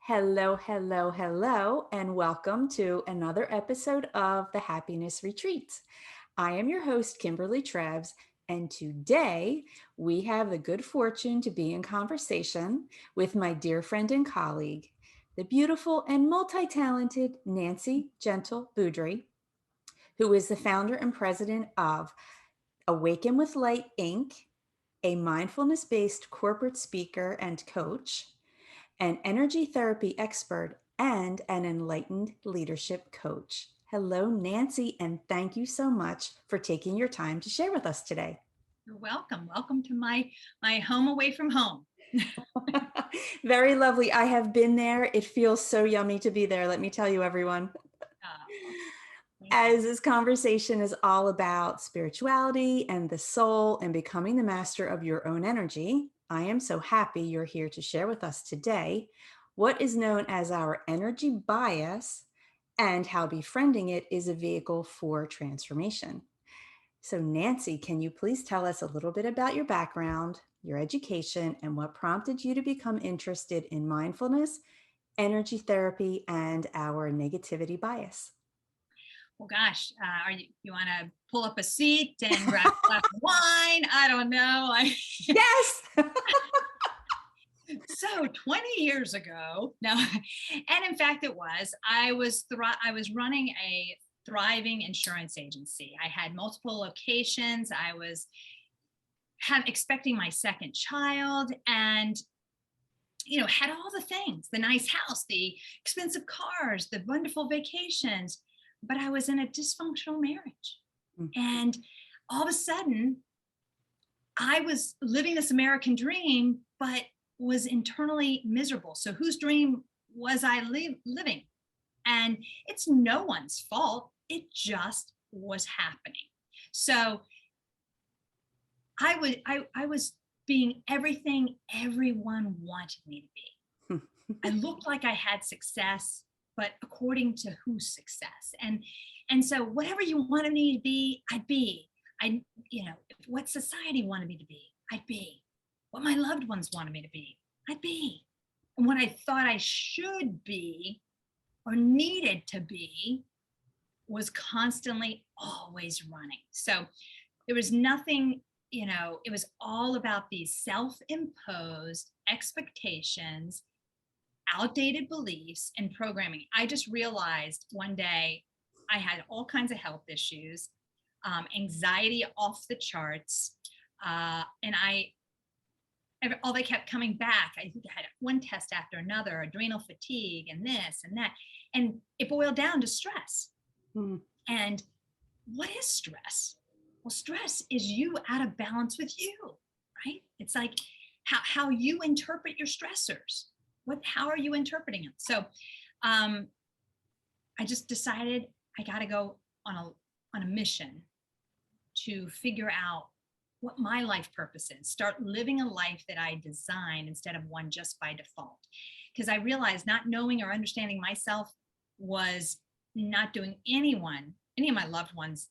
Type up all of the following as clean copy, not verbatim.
Hello, hello, hello, and welcome to another episode of the Happiness Retreat. I am your host, Kimberly Trebs, and today we have the good fortune to be in conversation with my dear friend and colleague, the beautiful and multi-talented Nancy Gentle Boudrie, who is the founder and president of Awaken with Light, Inc., a mindfulness-based corporate speaker and coach, an energy therapy expert, and an enlightened leadership coach. Hello, Nancy, and thank you so much for taking your time to share with us today. You're welcome. Welcome to my home away from home. Very lovely. I have been there. It feels so yummy to be there. Let me tell you, everyone. Thank you. As this conversation is all about spirituality and the soul and becoming the master of your own energy, I am so happy you're here to share with us today what is known as our energy bias and how befriending it is a vehicle for transformation. So, Nancy, can you please tell us a little bit about your background, your education, and what prompted you to become interested in mindfulness, energy therapy, and our negativity bias? Well, gosh, you want to pull up a seat and grab a glass of wine? I don't know. Yes. So 20 years ago, no, and in fact, I was running a thriving insurance agency. I had multiple locations. I was expecting my second child, and had all the things, the nice house, the expensive cars, the wonderful vacations, but I was in a dysfunctional marriage. Mm. And all of a sudden, I was living this American dream, but was internally miserable. So whose dream was I living? And it's no one's fault. It just was happening. So I was being everything everyone wanted me to be. I looked like I had success, but according to whose success? And so whatever you wanted me to be, I'd be. What society wanted me to be, I'd be. What my loved ones wanted me to be, I'd be. And what I thought I should be or needed to be was constantly always running. So there was nothing, it was all about these self-imposed expectations, outdated beliefs, and programming. I just realized one day I had all kinds of health issues, anxiety off the charts, and all they kept coming back. I think I had one test after another, adrenal fatigue, and this and that, and it boiled down to stress. Mm. And what is stress? Well, stress is you out of balance with you, right? It's like how you interpret your stressors. How are you interpreting them? So I just decided I got to go on a mission to figure out what my life purpose is. Start living a life that I design instead of one just by default. Because I realized not knowing or understanding myself was not doing any of my loved ones,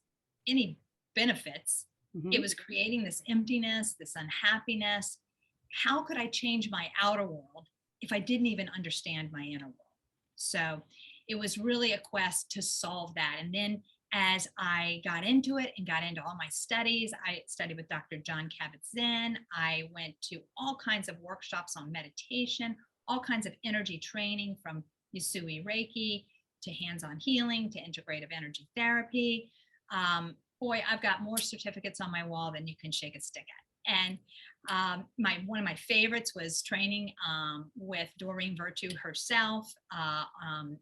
any benefits. Mm-hmm. It was creating this emptiness, this unhappiness. How could I change my outer world if I didn't even understand my inner world? So it was really a quest to solve that. And then as I got into it and got into all my studies, I studied with Dr. John Kabat-Zinn. I went to all kinds of workshops on meditation, all kinds of energy training, from Yusui Reiki to hands-on healing to integrative energy therapy. Boy, I've got more certificates on my wall than you can shake a stick at. And one of my favorites was training with Doreen Virtue herself on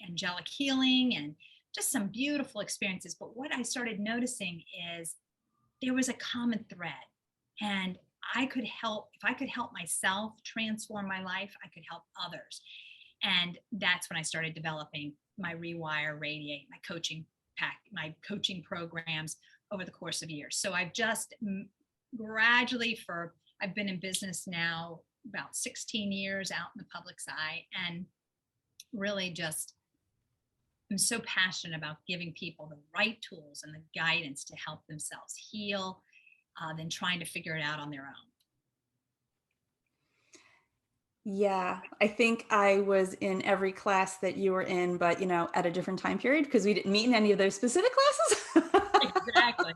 angelic healing, and just some beautiful experiences. But what I started noticing is there was a common thread, and if I could help myself transform my life, I could help others. And that's when I started developing my Rewire, Radiate, my coaching programs over the course of years. So I've just gradually I've been in business now about 16 years out in the public's eye, and really just I'm so passionate about giving people the right tools and the guidance to help themselves heal than trying to figure it out on their own. Yeah, I think I was in every class that you were in, but at a different time period because we didn't meet in any of those specific classes. Exactly.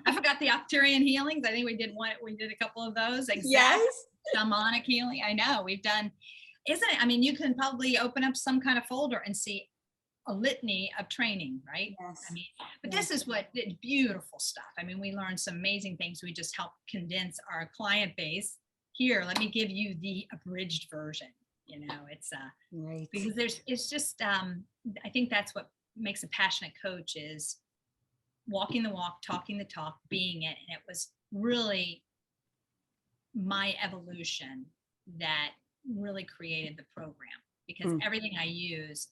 I forgot the Octurian healings. I think we did one. We did a couple of those. Exactly. Yes. Shamanic healing. I know we've done. Isn't it? I mean, you can probably open up some kind of folder and see a litany of training, right? I Yes. mean, but Yes. this is what it's beautiful stuff. I mean, we learned some amazing things. We just help condense our client base. Here, let me give you the abridged version. It's Right. because it's just I think that's what makes a passionate coach is walking the walk, talking the talk, being it. And it was really my evolution that really created the program because Mm. everything I use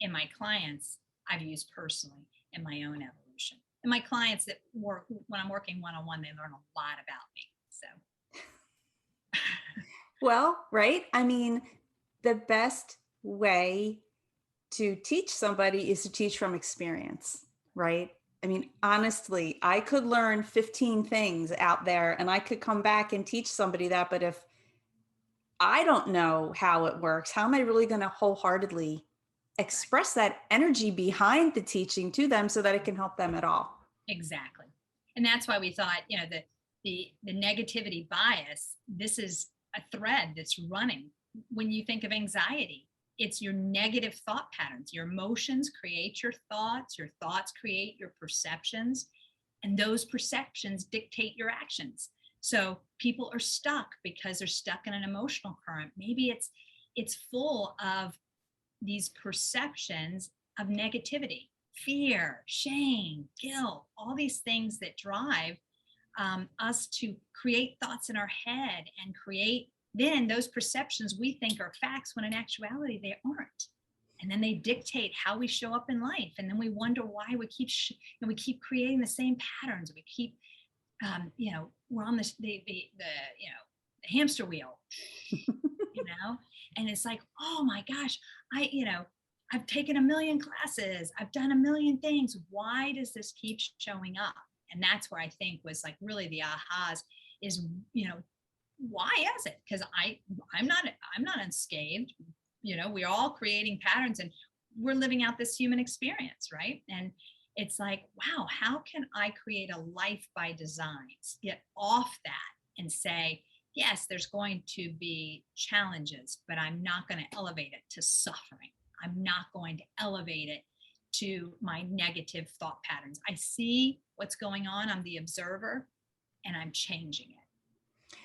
in my clients, I've used personally in my own evolution. And my clients that work when I'm working one-on-one, they learn a lot about me. So Well, right. I mean, the best way to teach somebody is to teach from experience, right? I mean, honestly, I could learn 15 things out there and I could come back and teach somebody that. But if I don't know how it works, how am I really going to wholeheartedly right. express that energy behind the teaching to them so that it can help them at all? Exactly. And that's why we thought, the negativity bias, this is a thread that's running. When you think of anxiety, it's your negative thought patterns. Your emotions create your thoughts create your perceptions, and those perceptions dictate your actions. So people are stuck because they're stuck in an emotional current. Maybe it's full of these perceptions of negativity, fear, shame, guilt, all these things that drive us to create thoughts in our head and create then those perceptions we think are facts when in actuality they aren't. And then they dictate how we show up in life. And then we wonder why we keep creating the same patterns. We keep, we're on the hamster wheel, you know and it's like, oh my gosh, I've taken a million classes, I've done a million things, why does this keep showing up? And that's where I think was like really the ahas is, why is it? Because I'm not unscathed. We're all creating patterns and we're living out this human experience, right? And it's like, wow, how can I create a life by design, get off that and say, yes, there's going to be challenges, but I'm not going to elevate it to suffering. I'm not going to elevate it to my negative thought patterns. I see what's going on. I'm the observer and I'm changing it.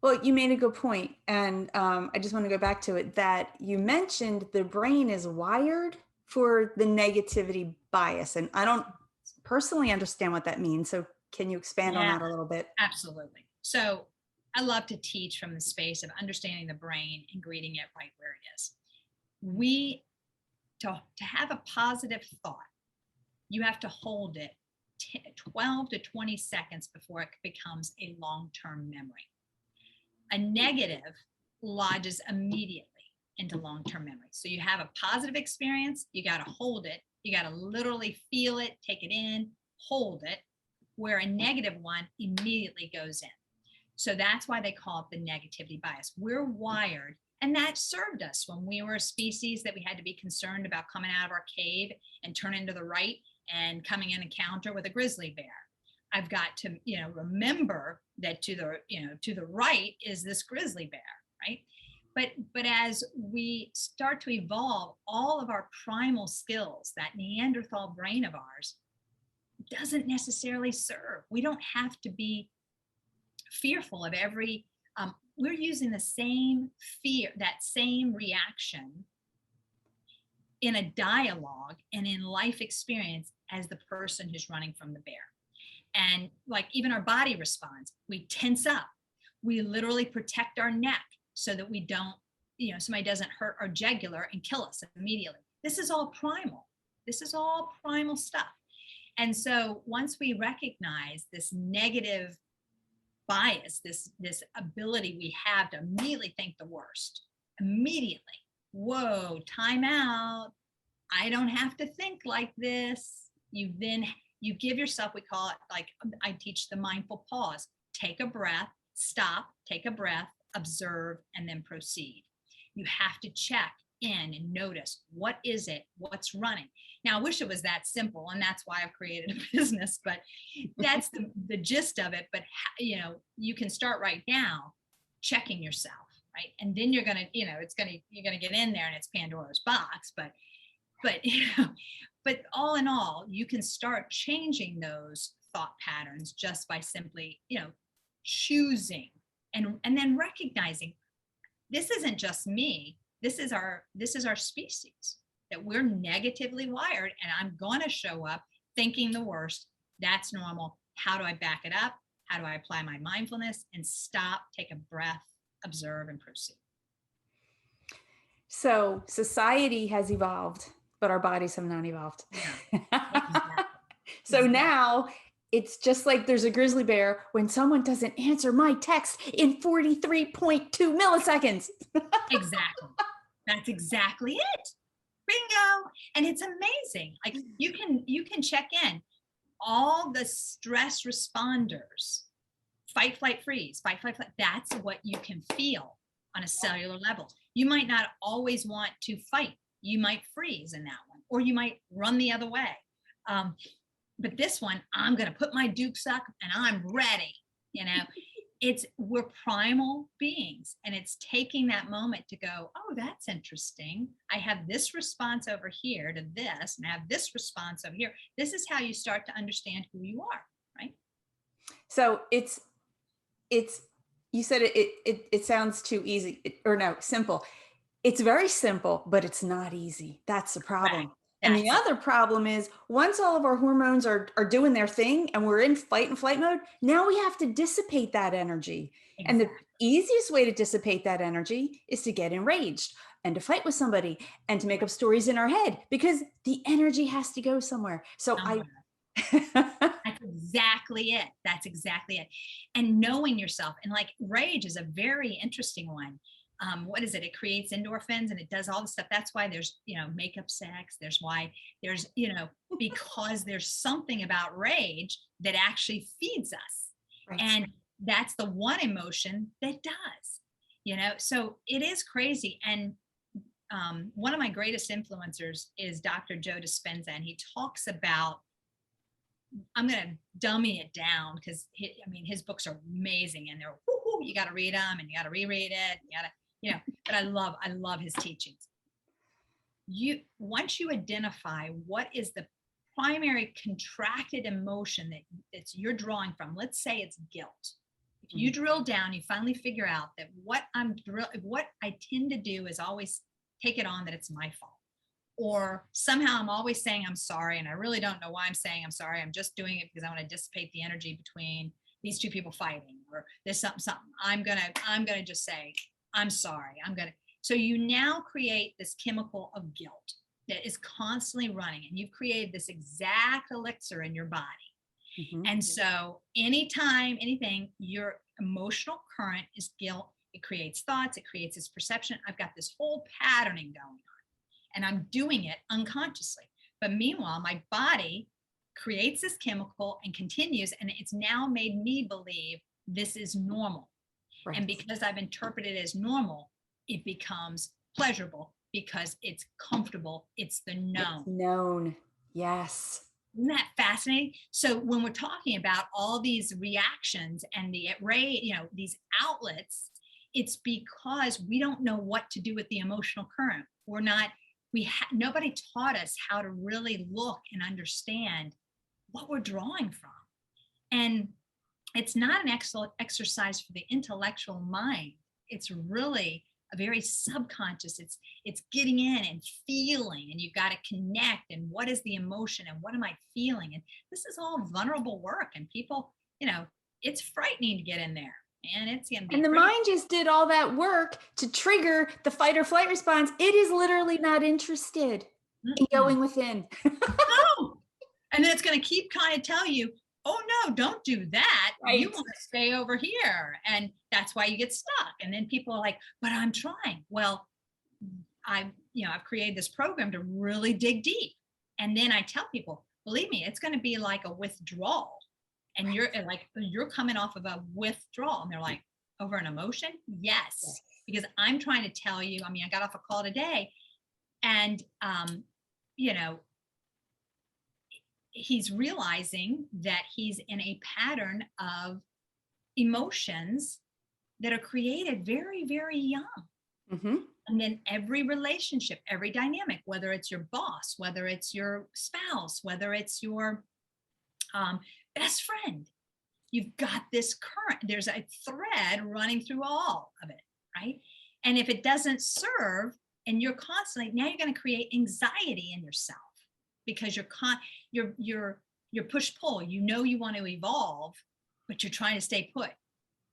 Well, you made a good point, and I just want to go back to it that you mentioned the brain is wired for the negativity bias, and I don't personally understand what that means. So, can you expand on Yeah, that a little bit? absolutely. So I love to teach from the space of understanding the brain and greeting it right where it is. We to have a positive thought, you have to hold it 12 to 20 seconds before it becomes a long-term memory. A negative lodges immediately into long-term memory. So you have a positive experience, you got to hold it, you got to literally feel it, take it in, hold it, where a negative one immediately goes in. So that's why they call it the negativity bias. We're wired, and that served us when we were a species that we had to be concerned about coming out of our cave and turning to the right and coming in encounter with a grizzly bear. I've got to, remember that to the right is this grizzly bear, right? But as we start to evolve, all of our primal skills, that Neanderthal brain of ours, doesn't necessarily serve. We don't have to be fearful of every we're using the same fear, that same reaction in a dialogue and in life experience as the person who's running from the bear. And like even our body responds, we tense up, we literally protect our neck so that we don't, somebody doesn't hurt our jugular and kill us immediately. This is all primal. This is all primal stuff. And so once we recognize this negative bias, this ability we have to immediately think the worst, immediately, whoa, time out. I don't have to think like this. You give yourself, we call it, like I teach the mindful pause. Take a breath, stop, take a breath, observe, and then proceed. You have to check in and notice, what is it, what's running. Now, I wish it was that simple, and that's why I've created a business, but that's the gist of it. But you can start right now checking yourself, right? And then you're gonna, you're gonna get in there, and it's Pandora's box. But but all in all, you can start changing those thought patterns just by simply, choosing and then recognizing, this isn't just me. This is our species, that we're negatively wired, and I'm going to show up thinking the worst. That's normal. How do I back it up? How do I apply my mindfulness and stop, take a breath, observe, and proceed? So society has evolved, but our bodies have not evolved. Exactly. So now it's just like there's a grizzly bear when someone doesn't answer my text in 43.2 milliseconds. Exactly. That's exactly it. Bingo. And it's amazing. Like, you can check in all the stress responders, fight, flight, freeze, fight, flight, flight. That's what you can feel on a cellular level. You might not always want to fight. You might freeze in that one, or you might run the other way. But this one, I'm going to put my dukes up and I'm ready. We're primal beings, and it's taking that moment to go, oh, that's interesting. I have this response over here to this, and I have this response over here. This is how you start to understand who you are, right? So it's you said it sounds too easy, or no, simple. It's very simple, but it's not easy. That's the problem. Right. And the other problem is, once all of our hormones are doing their thing and we're in fight and flight mode, now we have to dissipate that energy. Exactly. And the easiest way to dissipate that energy is to get enraged and to fight with somebody and to make up stories in our head, because the energy has to go somewhere. So That's exactly it. That's exactly it. And knowing yourself, and like, rage is a very interesting one. What is it? It creates endorphins, and it does all this stuff. That's why there's, makeup sex. There's why there's, because there's something about rage that actually feeds us. Right. And that's the one emotion that does, so it is crazy. And one of my greatest influencers is Dr. Joe Dispenza, and he talks about, I'm going to dummy it down because his books are amazing, and they're, you got to read them, and you got to reread it. You got to, but I love his teachings. Once you identify what is the primary contracted emotion that you're drawing from, let's say it's guilt. If you drill down, you finally figure out that what I tend to do is always take it on that it's my fault. Or somehow I'm always saying I'm sorry, and I really don't know why I'm saying I'm sorry. I'm just doing it because I want to dissipate the energy between these two people fighting, or there's something. I'm gonna just say I'm sorry. So you now create this chemical of guilt that is constantly running, and you've created this exact elixir in your body. Mm-hmm. And so anytime, anything, your emotional current is guilt. It creates thoughts. It creates this perception. I've got this whole patterning going on, and I'm doing it unconsciously. But meanwhile, my body creates this chemical and continues, and it's now made me believe this is normal. Right. And because I've interpreted it as normal, it becomes pleasurable because it's comfortable. It's the known. It's known. Yes. Isn't that fascinating? So when we're talking about all these reactions and the array, these outlets, it's because we don't know what to do with the emotional current. Nobody taught us how to really look and understand what we're drawing from. And it's not an exercise for the intellectual mind. It's really a very subconscious. It's getting in and feeling, and you've got to connect. And what is the emotion, and what am I feeling? And this is all vulnerable work. And people, it's frightening to get in there. And it's gonna be. And the mind just did all that work to trigger the fight or flight response. It is literally not interested in going within. No. And then it's going to keep kind of tell you, oh no, don't do that. Right. You want to stay over here. And that's why you get stuck. And then people are like, but I'm trying. Well, I've created this program to really dig deep. And then I tell people, believe me, it's going to be like a withdrawal. And you're coming off of a withdrawal. And they're like, over an emotion? Yes, Yes. because I'm trying to tell you, I mean, I got off a call today and, you know, he's realizing that he's in a pattern of emotions that are created very, very young. Mm-hmm. And then every relationship, every dynamic, whether it's your boss, whether it's your spouse, whether it's your um, best friend, you've got this current, there's a thread running through all of it, right? And if it doesn't serve, and you're constantly, now you're going to create anxiety in yourself because you're push pull. You know you want to evolve, but you're trying to stay put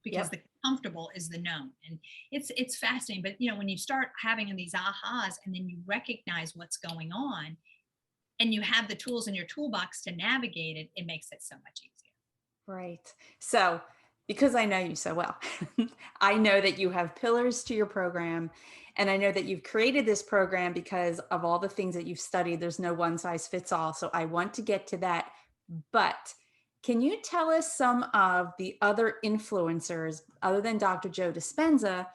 because Yep. the comfortable is the known. And it's fascinating. But when you start having these ahas and then you recognize what's going on and you have the tools in your toolbox to navigate it, it makes it so much easier. Right. So, because I know you so well, I know that you have pillars to your program. And I know that you've created this program because of all the things that you've studied. There's no one size fits all. So, I want to get to that. But can you tell us some of the other influencers, other than Dr. Joe Dispenza,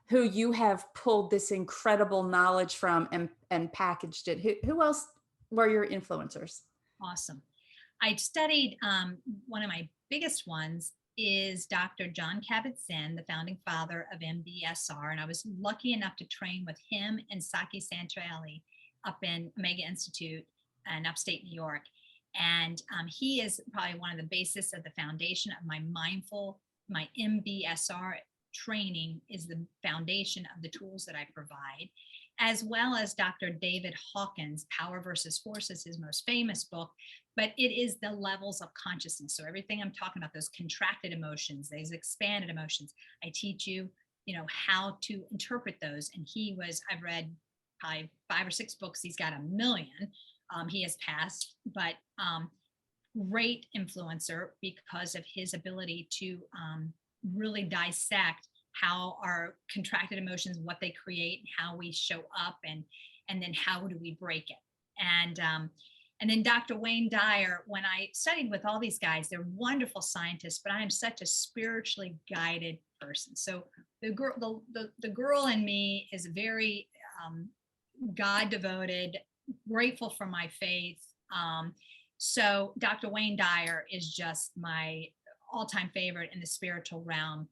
who you have pulled this incredible knowledge from and packaged it? Who else were your influencers? Awesome. I studied, one of my biggest ones is Dr. John Kabat-Zinn, the founding father of MBSR. And I was lucky enough to train with him and Saki Santrelli up in Omega Institute in upstate New York. And he is probably one of the basis of the foundation of my MBSR training is the foundation of the tools that I provide, as well as Dr. David Hawkins, Power versus Force is his most famous book, but it is the levels of consciousness. So everything I'm talking about, those contracted emotions, those expanded emotions, I teach you, how to interpret those. And I've read probably 5 or 6 books. He's got 1 million. He has passed, but great influencer because of his ability to really dissect how our contracted emotions, what they create, how we show up, and then how do we break it. And then Dr. Wayne Dyer, when I studied with all these guys, they're wonderful scientists, but I am such a spiritually guided person. So the girl in me is very God devoted, grateful for my faith. So Dr. Wayne Dyer is just my all-time favorite in the spiritual realm.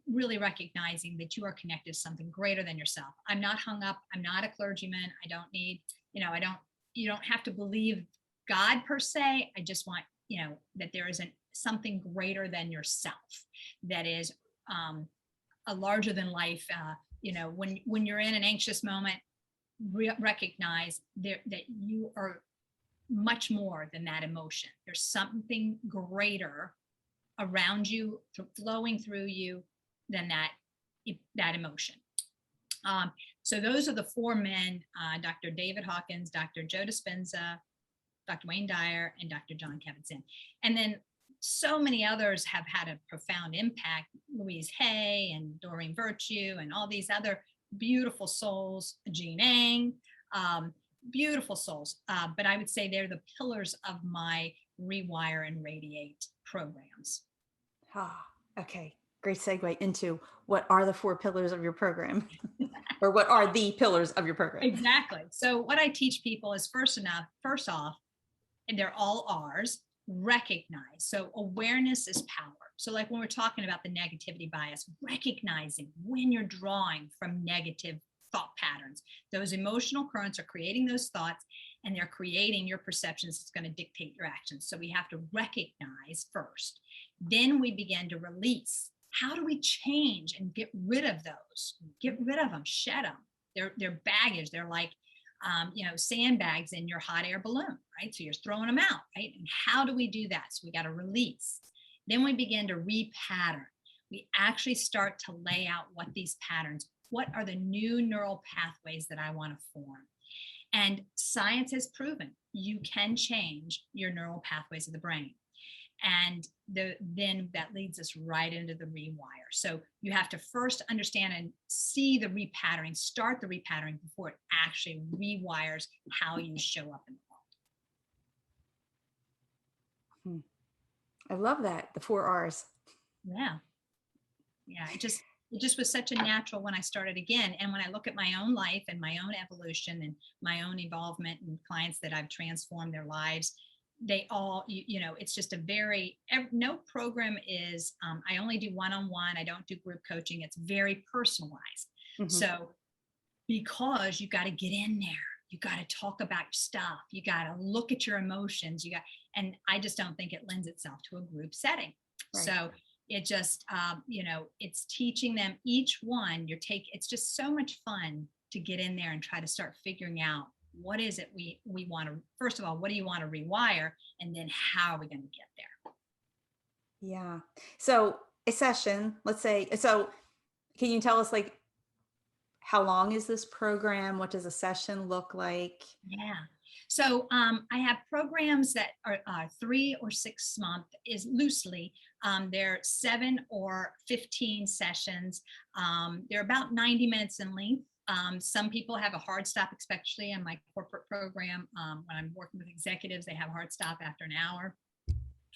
Really recognizing that you are connected to something greater than yourself. I'm not hung up. I'm not a clergyman. I don't need, you don't have to believe God per se. I just want, that there isn't something greater than yourself that is a larger than life. When you're in an anxious moment, recognize that you are much more than that emotion. There's something greater around you, flowing through you, than that emotion. So those are the 4 men: Dr. David Hawkins, Dr. Joe Dispenza, Dr. Wayne Dyer, and Dr. John Kabat-Zinn. And then so many others have had a profound impact: Louise Hay and Doreen Virtue, and all these other beautiful souls, Jean Eng, beautiful souls. But I would say they're the pillars of my Rewire and Radiate programs. Ah, okay. Great segue into what are the 4 pillars of your program, or what are the pillars of your program? Exactly. So what I teach people is first off, and they're all ours, recognize. So awareness is power. So like when we're talking about the negativity bias, recognizing when you're drawing from negative thought patterns, those emotional currents are creating those thoughts, and they're creating your perceptions. It's going to dictate your actions. So we have to recognize first. Then we begin to release. How do we change and get rid of those? Get rid of them, shed them. They're baggage. They're like, sandbags in your hot air balloon, right? So you're throwing them out, right? And how do we do that? So we got to release. Then we begin to repattern. We actually start to lay out what these patterns, what are the new neural pathways that I want to form? And science has proven you can change your neural pathways of the brain. And then that leads us right into the rewire. So you have to first understand and see the repatterning, start the repatterning before it actually rewires how you show up in the world. I love that. The 4 R's. Yeah. Yeah. It just was such a natural when I started again. And when I look at my own life and my own evolution and my own involvement and clients that I've transformed their lives, they all, it's just no program is, I only do one-on-one. I don't do group coaching. It's very personalized. Mhm. So because you got to get in there, you got to talk about your stuff, you got to look at your emotions, and I just don't think it lends itself to a group setting. Right. So it just, it's teaching them each one. It's just so much fun to get in there and try to start figuring out what is it we want to, first of all, what do you want to rewire? And then how are we going to get there? Yeah. So a session, let's say, so can you tell us like how long is this program? What does a session look like? Yeah. So I have programs that are 3 or 6 month is loosely. They're 7 or 15 sessions. They're about 90 minutes in length. Some people have a hard stop, especially in my corporate program. When I'm working with executives, they have a hard stop after an hour.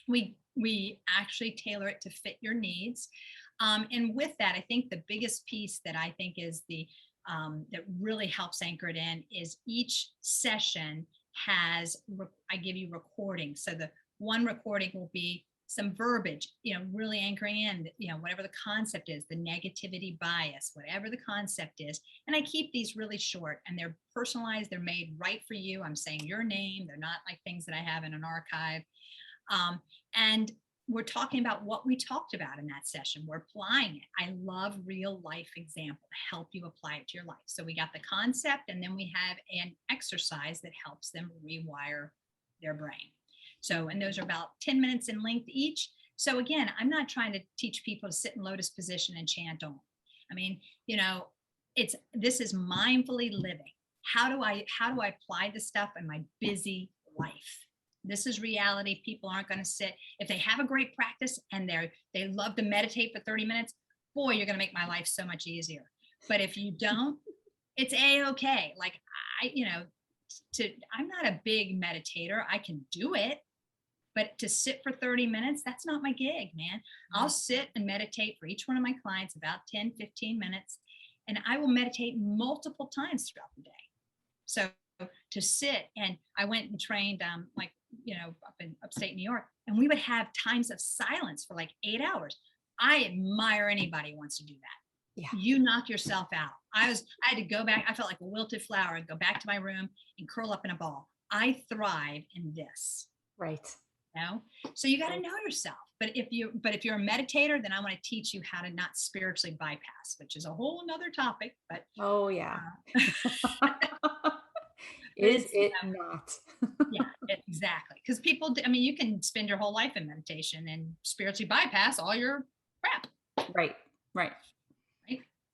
We actually tailor it to fit your needs. And with that, I think the biggest piece that I think is that really helps anchor it in is each session I give you recordings. So the one recording will be some verbiage, really anchoring in, whatever the concept is, the negativity bias, whatever the concept is. And I keep these really short and they're personalized. They're made right for you. I'm saying your name. They're not like things that I have in an archive. And we're talking about what we talked about in that session. We're applying it. I love real life example to help you apply it to your life. So we got the concept and then we have an exercise that helps them rewire their brain. So, and those are about 10 minutes in length each. So again, I'm not trying to teach people to sit in lotus position and chant Om. I mean, this is mindfully living. How do I apply this stuff in my busy life? This is reality. People aren't going to sit. If they have a great practice and they love to meditate for 30 minutes, boy, you're going to make my life so much easier. But if you don't, it's a-okay. Like I'm not a big meditator. I can do it, but to sit for 30 minutes, that's not my gig, man. I'll sit and meditate for each one of my clients about 10, 15 minutes, and I will meditate multiple times throughout the day. So to sit, and I went and trained up in upstate New York, and we would have times of silence for like 8 hours. I admire anybody who wants to do that. Yeah. You knock yourself out. I had to go back. I felt like a wilted flower and go back to my room and curl up in a ball. I thrive in this. Right. So you got to know yourself. But if you're a meditator, then I want to teach you how to not spiritually bypass, which is a whole nother topic. But oh yeah. Is it not? Yeah, exactly. Because people, you can spend your whole life in meditation and spiritually bypass all your crap. Right. Right.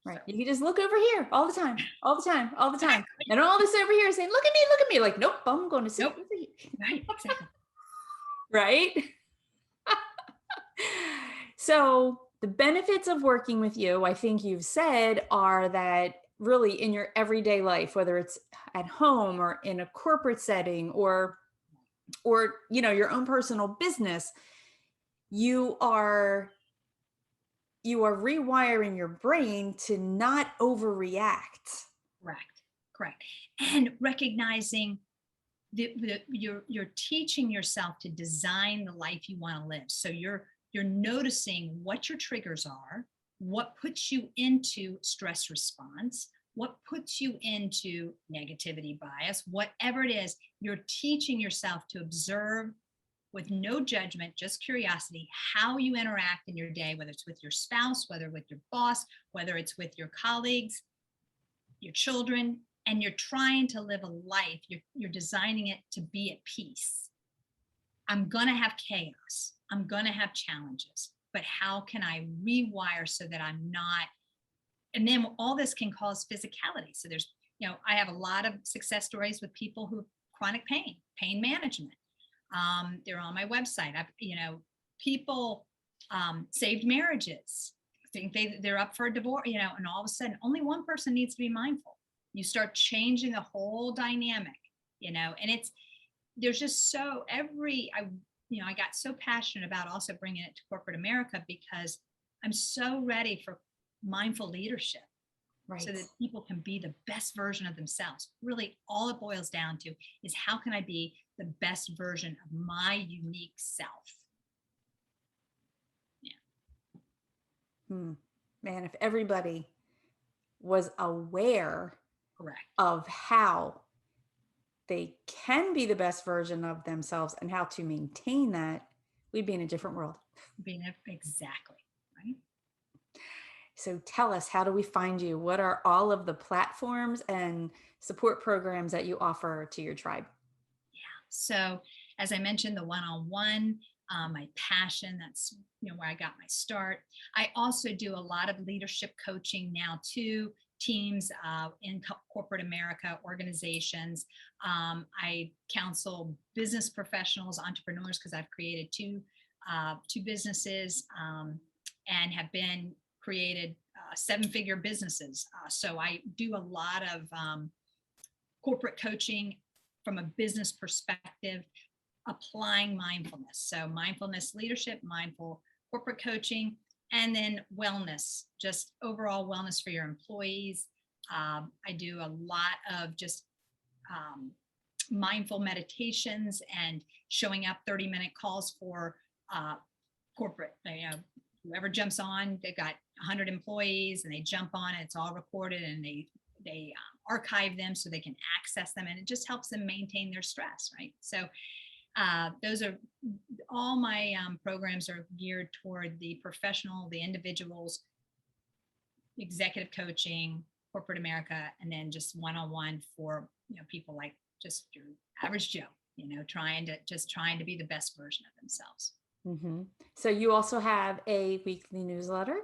So. You can just look over here all the time. And all this over here is saying, look at me. Like, nope, I'm going to sit over here. Right, exactly. Right? So the benefits of working with you, I think you've said, are that really in your everyday life, whether it's at home or in a corporate setting or your own personal business, you are rewiring your brain to not overreact. Correct. And recognizing you're teaching yourself to design the life you want to live. So you're noticing what your triggers are, what puts you into stress response, what puts you into negativity bias, whatever it is. You're teaching yourself to observe with no judgment, just curiosity, how you interact in your day, whether it's with your spouse, whether with your boss, whether it's with your colleagues, your children, and you're trying to live a life, you're designing it to be at peace. I'm going to have chaos. I'm going to have challenges, but how can I rewire so that I'm not? And then all this can cause physicality. So there's, I have a lot of success stories with people who have chronic pain management. They're on my website. People saved marriages, think they're up for a divorce, and all of a sudden only one person needs to be mindful. You start changing the whole dynamic, and there's just I got so passionate about also bringing it to corporate America because I'm so ready for mindful leadership so Right. that people can be the best version of themselves. Really, all it boils down to is how can I be the best version of my unique self? Yeah, Hmm. Man, if everybody was aware correct. of how they can be the best version of themselves and how to maintain that, we'd be in a different world. Exactly, right? So tell us, how do we find you? What are all of the platforms and support programs that you offer to your tribe? So, as I mentioned, the one-on-one, my passion, that's where I got my start. I also do a lot of leadership coaching now too, teams in corporate America, organizations. I counsel business professionals, entrepreneurs, because I've created two businesses, and have been created seven-figure businesses. So I do a lot of corporate coaching from a business perspective, applying mindfulness. So, mindfulness leadership, mindful corporate coaching, and then wellness, just overall wellness for your employees. I do a lot of just um, mindful meditations and showing up 30-minute calls for uh, corporate. Whoever jumps on, they've got 100 employees and they jump on it. It's all recorded and they archive them so they can access them, and it just helps them maintain their stress, right? So those are all my programs are geared toward the professional, the individuals, executive coaching, corporate America, and then just one-on-one for people like just your average Joe, trying to be the best version of themselves. Mm-hmm. So you also have a weekly newsletter?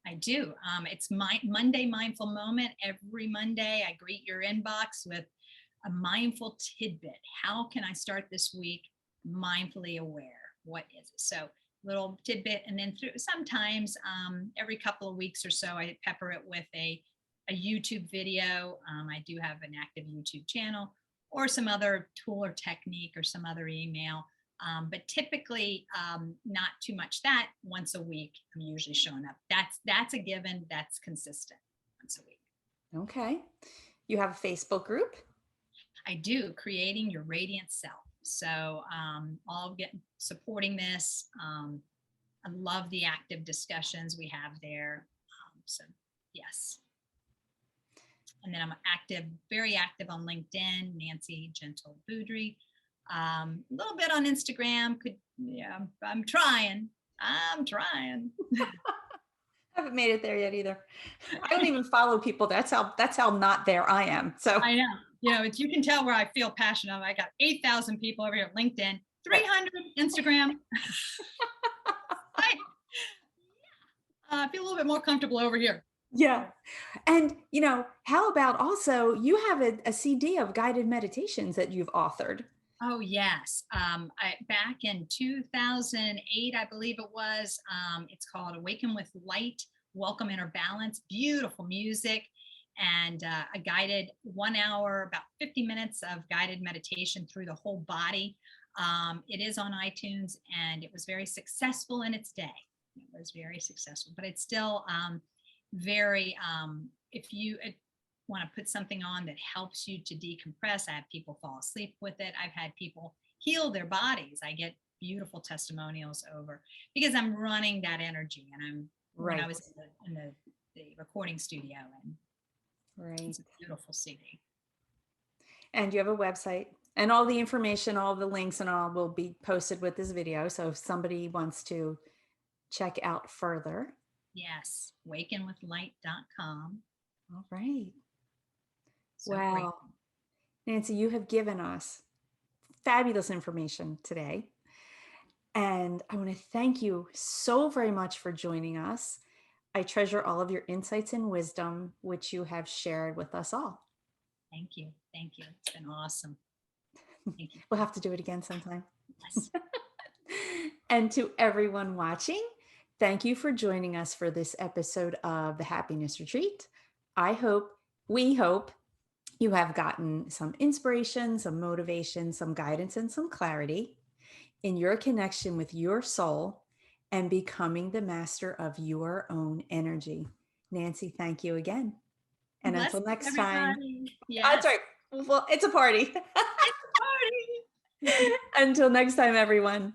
I do. It's my Monday mindful moment. Every Monday, I greet your inbox with a mindful tidbit. How can I start this week mindfully aware? What is it? So, little tidbit, and then sometimes every couple of weeks or so, I pepper it with a YouTube video. I do have an active YouTube channel, or some other tool or technique, or some other email. But typically, not too much. That once a week, I'm usually showing up. That's a given. That's consistent once a week. Okay. You have a Facebook group? I do, creating your radiant self. So all get supporting this. I love the active discussions we have there. So yes. And then I'm active, very active on LinkedIn, Nancy Gentle Boudrie. A little bit on Instagram. I'm trying. I'm trying. I haven't made it there yet either. I don't even follow people. That's how not there I am. So I know. You can tell where I feel passionate. I got 8,000 people over here at LinkedIn, 300 Instagram. I feel a little bit more comfortable over here. yeah. And how about also you have a CD of guided meditations that you've authored? Oh yes. Back in 2008, I believe it was. It's called Awaken with Light, Welcome Inner Balance. Beautiful music, and a guided 1 hour, about 50 minutes of guided meditation through the whole body. It is on iTunes, and it was very successful in its day. It was very successful, but it's still very. If you want to put something on that helps you to decompress. I have people fall asleep with it. I've had people heal their bodies. I get beautiful testimonials over because I'm running that energy, and when I Right. was in the recording studio, and Right. it's a beautiful CD. And you have a website, and all the information, all the links and all will be posted with this video. So if somebody wants to check out further. Yes, wakenwithlight.com. All right. So great. Wow. Nancy, you have given us fabulous information today. And I want to thank you so very much for joining us. I treasure all of your insights and wisdom, which you have shared with us all. Thank you. Thank you. It's been awesome. Thank you. We'll have to do it again sometime. Yes. And to everyone watching, thank you for joining us for this episode of the Happiness Retreat. We hope you have gotten some inspiration, some motivation, some guidance, and some clarity in your connection with your soul and becoming the master of your own energy. Nancy, thank you again. And until Blessings, next time, everybody. that's Yes, right. Well, it's a party. it's a party. Until next time, everyone.